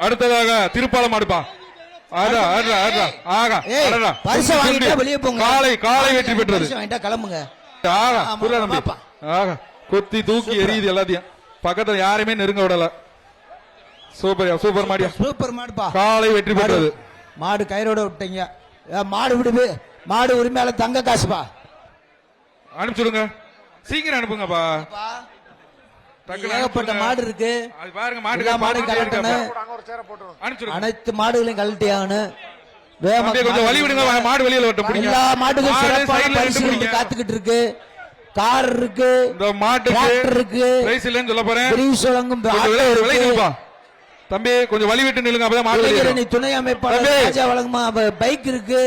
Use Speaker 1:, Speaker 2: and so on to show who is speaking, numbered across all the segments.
Speaker 1: அடுத்ததாக திருப்பாலம் மாடுப்பா. காலை வெற்றி பெற்றது.
Speaker 2: கிளம்புங்க.
Speaker 1: கொத்தி தூக்கி எரியுது எல்லாத்தையும். பக்கத்துல யாருமே நெருங்க விடல. சூப்பர் மாடியா,
Speaker 2: சூப்பர் மாடுப்பா.
Speaker 1: காலை வெற்றி பெற்றது.
Speaker 2: மாடு கயிறோட விட்டீங்க. மாடு விடுது. மாடு உரிமையால தங்க காசுப்பா.
Speaker 1: அனுப்பிச்சுடுங்க, சீக்கிரம் அனுப்புங்கப்பா.
Speaker 2: ஏகப்பட்ட மாடு இருக்கு
Speaker 1: பாருங்க.
Speaker 2: மாடு கலட்டணும். அனைத்து மாடுகளையும் கழட்டி ஆகணும்.
Speaker 1: கொஞ்சம் வழி விடுங்க, மாடு வெளியில வரட்டும்.
Speaker 2: எல்லா மாடுகளும் சிறப்பான பரிசு காத்துக்கிட்டு இருக்கு. கார் இருக்கு,
Speaker 1: இந்த மாட்டுக்கு
Speaker 2: இருக்கு.
Speaker 1: பிரைஸ் இல்லன்னு சொல்ல போறேன். தம்பி கொஞ்சம் வழி விட்டு நில்லுங்க, அப்பதான் மாடு.
Speaker 2: துணை அமைப்பாளர் ராஜா வழங்குமா பைக் இருக்கு.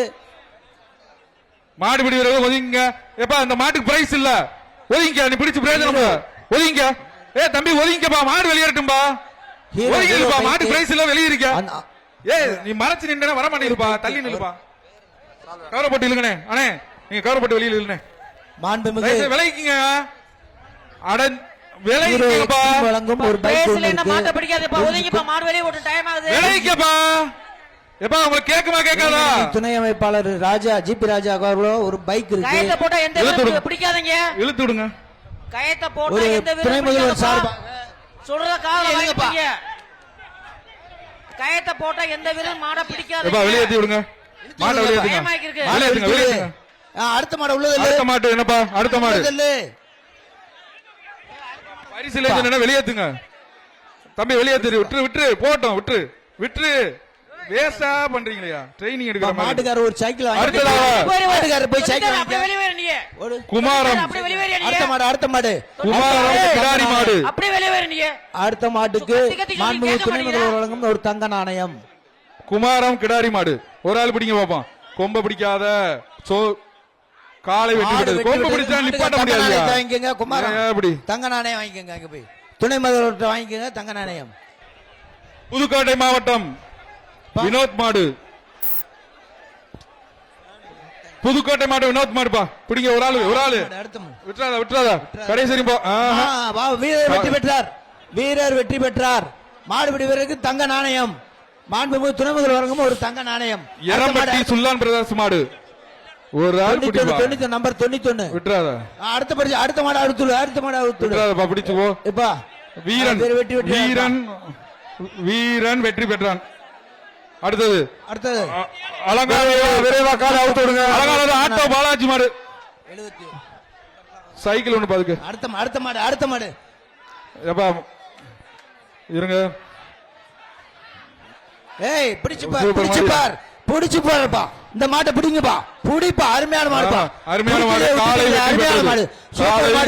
Speaker 1: மாடு பிடி வீரர்கள் ஒதுங்க. எப்பா அந்த மாட்டுக்கு பிரைஸ் இல்ல, ஒதுங்க. நீ பிடிச்சு பிரயோஜனம் ஒதுங்க. தம்பி ஒதுங்கப்பா, மாடு வெளியேறட்டும்பா. ஒதுங்கிப்பா, மாட்டு பிரைஸ் இல்ல, வெளியே இருக்க. நீ மறைச்சு நின்று வர மாட்டேங்குதுப்பா, தள்ளி நில்லுப்பா. கவரப்பட்டு இல்லுங்கண்ணே. அண்ணே நீங்க கவரப்பட்டு வெளியில இல்லனே.
Speaker 2: மாண்புமிகு
Speaker 1: விலைக்குங்க. விலைக்குப்பா.
Speaker 2: வழங்கும் ஒரு பைக்
Speaker 3: என்ன மாட்ட பிடிக்காதப்பா, ஒதுங்கிப்பா. மாடு வெளிய ஓட்டு டைம் ஆகுது.
Speaker 1: விலைக்குப்பா. எப்பா உங்களுக்கு கேக்குமா கேட்காதா?
Speaker 2: துணை அமைப்பாளர் ராஜா ஜிபி ராஜா அவர்களோ ஒரு பைக் இருக்கு.
Speaker 3: கயத்தை போட்டா எந்த வீரரும் பிடிக்காதீங்க.
Speaker 1: இழுத்து விடுங்க.
Speaker 3: கயத்தை போட்டா எந்த வீரரும்
Speaker 2: துணை முதல்வர் சார்பா
Speaker 3: சொல்றத காதுல வாங்கிப்பீங்க. கயத்தை போட்டா எந்த வீரரும் மாட பிடிக்காதீங்க.
Speaker 1: எப்பா வெளியேத்தி விடுங்க. மாட வெளியேத்துங்க. வெளியேத்துங்க.
Speaker 2: அடுத்த மாடு உள்ளது.
Speaker 1: அடுத்த மாடு என்னப்பா? அடுத்த மாடு பரிசுல என்ன வெளியேத்துங்க. தம்பி வெளியேத்து. விட்டு போட்டோம். விட்டு வேஸ்டா பண்றீங்களா? ட்ரைனிங் எடுக்கிற மாதிரி.
Speaker 2: மாட்டுக்காரர் ஒரு சைக்கிள் வாங்கி மாட்டுக்காரர் போய் சைக்கிள் வாங்கி
Speaker 3: வெளிய வரீங்க.
Speaker 1: குமாரம்
Speaker 3: அப்படியே வெளிய வரீங்க.
Speaker 2: அடுத்த மாடு
Speaker 1: குமாரம் கிடாரி மாடு.
Speaker 3: அப்படியே வெளிய வரீங்க.
Speaker 2: அடுத்த மாட்டுக்கு மாண்புமிகு துணை முதல்வர் வழங்கும் ஒரு தங்க நாணயம்.
Speaker 1: குமாரம் கிடாரி மாடு. ஒரு ஆள் பிடிங்க பாப்போம். கொம்ப பிடிக்காத காலை வெட்டி விட்டது. கொம்ப பிடிச்சா நிப்பாட்ட முடியாது.
Speaker 2: வாங்கிக்கங்க குமாரம். எப்படி தங்க நாணயம் வாங்கிக்கங்க. அங்க போய் துணை முதல்வர் வாங்கிக்கங்க தங்க நாணயம்.
Speaker 1: புதுக்கோட்டை மாவட்டம் வினோத் மாடு. புதுக்கோட்டை மாடு வினோத் மாடுப்பா. பிடிங்க. ஒரு ஆளு விட்டுறாத. கடைசி வீரர் வெற்றி பெற்றார். மாடுபிடி வீரருக்கு தங்க நாணயம். மாண்புமிகு துணை முதல்வர் வழங்கும் ஒரு தங்க நாணயம். எரம்பட்டி சுல்லான் பிரதர்ஸ் மாடு. ஒரு ஆள்
Speaker 2: நம்பர் 91
Speaker 1: விட்டுறாத.
Speaker 2: அடுத்த மாடு விட்டுறாதப்பா.
Speaker 1: பிடிச்சு போ.
Speaker 2: எப்பா
Speaker 1: வீரன் வெற்றி பெற்றான். அடுத்தது
Speaker 2: அலங்கார
Speaker 1: விரைவா காலை அவுத்து விடுங்க. அலங்கார ஆட்டோ பாலாஜி மாடு. சைக்கிள் ஒண்ணு பாதுக்கு.
Speaker 2: அடுத்த மாடு
Speaker 1: எப்பா இருங்க.
Speaker 2: ஏய் பிடிச்சு பாருப்பா. இந்த மாட்டை பிடிங்கப்பா. புடிப்பா. அருமையான மாடுப்பா.
Speaker 1: அருமையான மாடு. காலை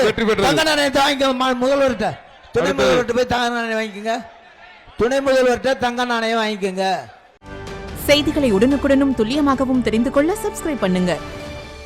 Speaker 1: வெற்றி பெற்றது.
Speaker 2: தங்க நாணயத்தை வாங்கிக்க. முதல்வர்கிட்ட துணை முதல்வர்கிட்ட போய் தங்க நாணயம் வாங்கிக்கோங்க. துணை முதல்வர்கிட்ட தங்க நாணயம் வாங்கிக்கோங்க.
Speaker 4: செய்திகளை உடனுக்குடனும் துல்லியமாகவும் தெரிந்து கொள்ள சப்ஸ்கிரைப் பண்ணுங்க.